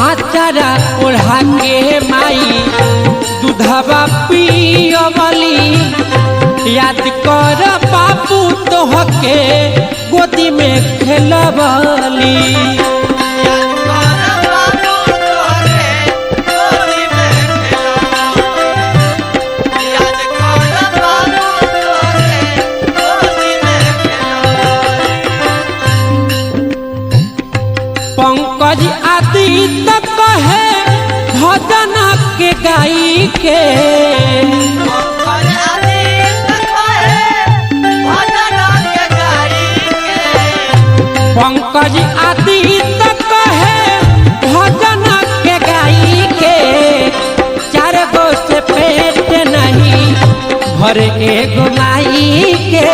आचारा ओढ़ा के माई दूधवा पियवली याद कर बाबू तोहके गोदी में खेलवली पंकज आदि तक है भजन के गाई के पंकज आदि तक है भजन के गाई के चार गो से पेट नहीं भर एगो माई के।